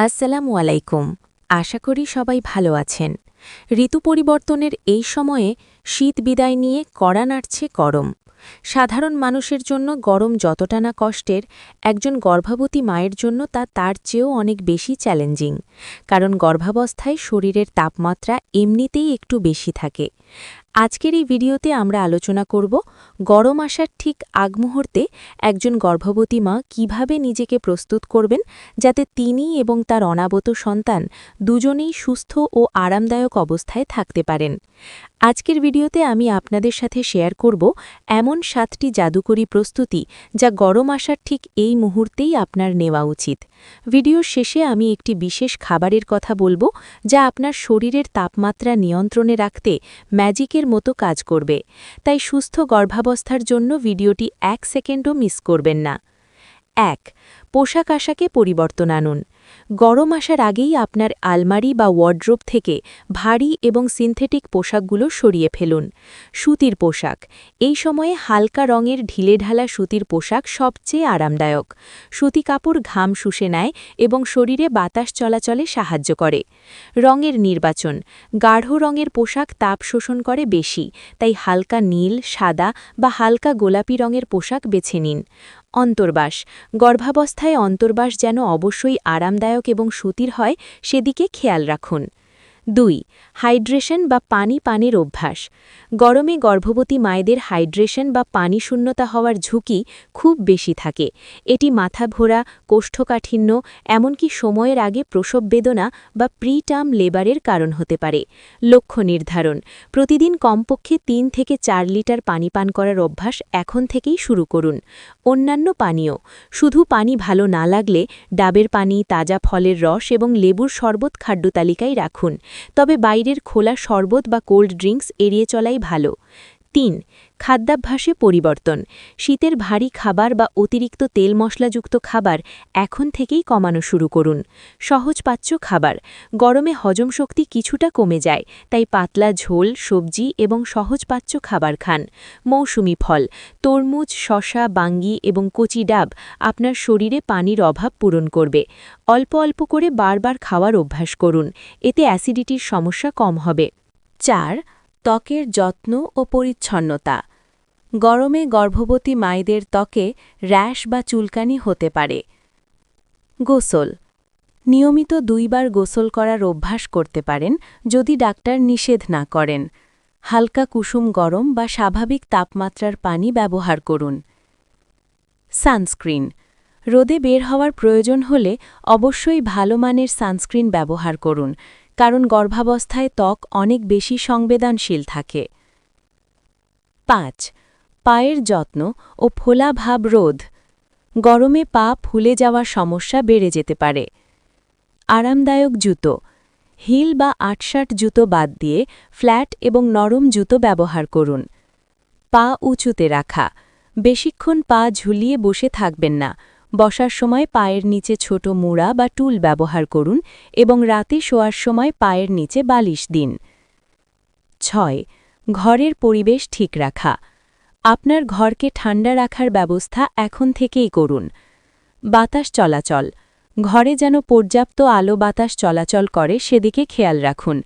আসসালামু আলাইকুম। আশা করি সবাই ভালো আছেন। ঋতু পরিবর্তনের এই সময়ে শীত বিদায় নিয়ে কড়া নাড়ছে গরম। সাধারণ মানুষের জন্য গরম যতটা না কষ্টের, একজন গর্ভবতী মায়ের জন্য তা তার চেয়েও অনেক বেশি চ্যালেঞ্জিং। কারণ গর্ভাবস্থায় শরীরের তাপমাত্রা এমনিতেই একটু বেশি থাকে। আজকের এই ভিডিওতে আমরা আলোচনা করব গরম আসার ঠিক আগ মুহূর্তে একজন গর্ভবতী মা কিভাবে নিজেকে প্রস্তুত করবেন যাতে তিনি এবং তার অনাগত সন্তান দুজনেই সুস্থ ও আরামদায়ক অবস্থায় থাকতে পারেন। আজকের ভিডিওতে আমি আপনাদের সাথে শেয়ার করব এমন 7টি জাদুকরী প্রস্তুতি যা গরম আসার ঠিক এই মুহূর্তেই আপনার নেওয়া উচিত। ভিডিওর শেষে আমি একটি বিশেষ খাবারের কথা বলবো যা আপনার শরীরের তাপমাত্রা নিয়ন্ত্রণে রাখতে ম্যাজিকের মতো কাজ করবে। তাই সুস্থ গর্ভাবস্থার জন্য ভিডিওটি 1 সেকেন্ডও মিস করবেন না। 1. পোশাক আশাকে পরিবর্তন আনুন। গরম আসার আগেই আপনার আলমারি বা ওয়ার্ড্রোব থেকে ভারী এবং সিনথেটিক পোশাকগুলো সরিয়ে ফেলুন। সুতির পোশাক। এই সময়ে হালকা রঙের ঢিলেঢালা সুতির পোশাক সবচেয়ে আরামদায়ক। সুতি কাপড় ঘাম শুষে নেয় এবং শরীরে বাতাস চলাচলে সাহায্য করে। রঙের নির্বাচন। গাঢ় রঙের পোশাক তাপ শোষণ করে বেশি, তাই হালকা নীল, সাদা বা হালকা গোলাপি রঙের পোশাক বেছে নিন। অন্তর্বাস। গর্ভাবস্থায় অন্তর্বাস যেন অবশ্যই আরামদায়ক এবং সুতির হয় সেদিকে খেয়াল রাখুন। 2. হাইড্রেশন বা পানি পানের অভ্যাস। গরমে গর্ভবতী মায়েদের হাইড্রেশন বা পানি শূন্যতা হওয়ার ঝুঁকি খুব বেশি থাকে। এটি মাথা ঘোরা, কোষ্ঠকাঠিন্য, এমনকি সময়ের আগে প্রসব বেদনা বা প্রিটার্ম লেবারের কারণ হতে পারে। লক্ষ্য নির্ধারণ। প্রতিদিন কমপক্ষে 3 থেকে 4 লিটার পানি পান করার অভ্যাস এখন থেকেই শুরু করুন। অন্যান্য পানীয়। শুধু পানি ভালো না লাগলে ডাবের পানি, তাজা ফলের রস এবং লেবুর শরবত খাদ্য তালিকায় রাখুন, তবে বাইরের খোলা শরবত বা কোল্ড ড্রিঙ্কস এড়িয়ে চলাই ভালো। 3. খাদ্যাভ্যাসে পরিবর্তন। শীতের ভারী খাবার বা অতিরিক্ত তেল মশলাযুক্ত খাবার এখন থেকেই কমানো শুরু করুন। সহজপাচ্য খাবার। গরমে হজম শক্তি কিছুটা কমে যায়, তাই পাতলা ঝোল, সবজি এবং সহজপাচ্য খাবার খান। মৌসুমি ফল, তরমুজ, শসা, বাঙ্গি এবং কচি ডাব আপনার শরীরে পানির অভাব পূরণ করবে। অল্প অল্প করে বারবার খাওয়ার অভ্যাস করুন, এতে অ্যাসিডিটির সমস্যা কম হবে। 4. ত্বকের যত্ন ও পরিচ্ছন্নতা। গরমে গর্ভবতী মায়েদের ত্বকে র্যাশ বা চুলকানি হতে পারে। গোসল। নিয়মিত 2 বার গোসল করার অভ্যাস করতে পারেন যদি ডাক্তার নিষেধ না করেন। হালকা কুসুম গরম বা স্বাভাবিক তাপমাত্রার পানি ব্যবহার করুন। সানস্ক্রিন। রোদে বের হওয়ার প্রয়োজন হলে অবশ্যই ভালো মানের সানস্ক্রিন ব্যবহার করুন, কারণ গর্ভাবস্থায় ত্বক অনেক বেশি সংবেদনশীল থাকে। 5. পায়ের যত্ন ও ফোলা ভাব রোধ। গরমে পা ফুলে যাওয়ার সমস্যা বেড়ে যেতে পারে। আরামদায়ক জুতো। হিল বা আটশাট জুতো বাদ দিয়ে ফ্ল্যাট এবং নরম জুতো ব্যবহার করুন। পা উঁচুতে রাখা। বেশিক্ষণ পা ঝুলিয়ে বসে থাকবেন না। বসার সময় পায়ের নিচে ছোট মুড়া বা টুল ব্যবহার করুন এবং রাতে শোয়ার সময় পায়ের নিচে বালিশ দিন। 6. ঘরের পরিবেশ ঠিক রাখা। আপনার ঘরকে ঠান্ডা রাখার ব্যবস্থা এখন থেকেই করুন। বাতাস চলাচল। ঘরে যেন পর্যাপ্ত আলো বাতাস চলাচল করে সেদিকে খেয়াল রাখুন।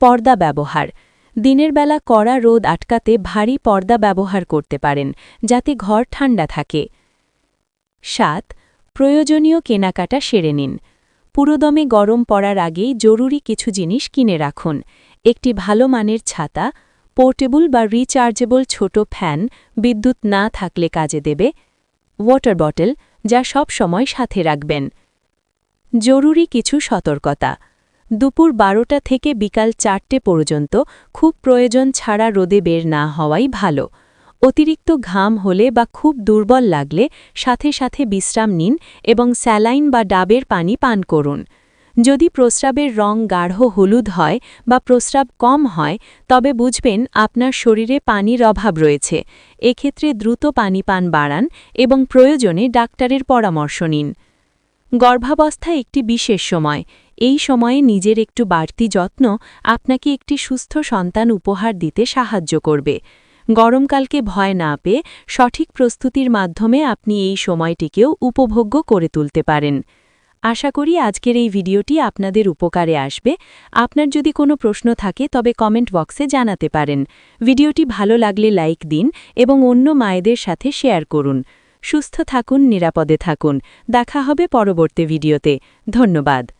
পর্দা ব্যবহার। দিনের বেলা কড়া রোদ আটকাতে ভারী পর্দা ব্যবহার করতে পারেন, যাতে ঘর ঠান্ডা থাকে। 7. প্রয়োজনীয় কেনাকাটা সেরে নিন। পুরোদমে গরম পড়ার আগেই জরুরি কিছু জিনিস কিনে রাখুন। একটি ভালো মানের ছাতা, পোর্টেবল বা রিচার্জেবল ছোট ফ্যান বিদ্যুৎ না থাকলে কাজে দেবে, ওয়াটার বটল যা সব সময় সাথে রাখবেন। জরুরি কিছু সতর্কতা। দুপুর 12টা থেকে বিকাল 4টে পর্যন্ত খুব প্রয়োজন ছাড়া রোদে বের না হওয়াই ভালো। অতিরিক্ত ঘাম হলে বা খুব দুর্বল লাগলে সাথে সাথে বিশ্রাম নিন এবং স্যালাইন বা ডাবের পানি পান করুন। যদি প্রস্রাবের রং গাঢ় হলুদ হয় বা প্রস্রাব কম হয়, তবে বুঝবেন আপনার শরীরে পানির অভাব রয়েছে। এক্ষেত্রে দ্রুত পানি পান বাড়ান এবং প্রয়োজনে ডাক্তারের পরামর্শ নিন। গর্ভাবস্থা একটি বিশেষ সময়। এই সময়ে নিজের একটু বাড়তি যত্ন আপনাকে একটি সুস্থ সন্তান উপহার দিতে সাহায্য করবে। গরমকালকে ভয় না পেয়ে সঠিক প্রস্তুতির মাধ্যমে আপনি এই সময়টিকেও উপভোগ্য করে তুলতে পারেন। আশা করি আজকের এই ভিডিওটি আপনাদের উপকারে আসবে। আপনার যদি কোনো প্রশ্ন থাকে তবে কমেন্ট বক্সে জানাতে পারেন। ভিডিওটি ভালো লাগলে লাইক দিন এবং অন্য মায়েদের সাথে শেয়ার করুন। সুস্থ থাকুন, নিরাপদে থাকুন। দেখা হবে পরবর্তী ভিডিওতে। ধন্যবাদ।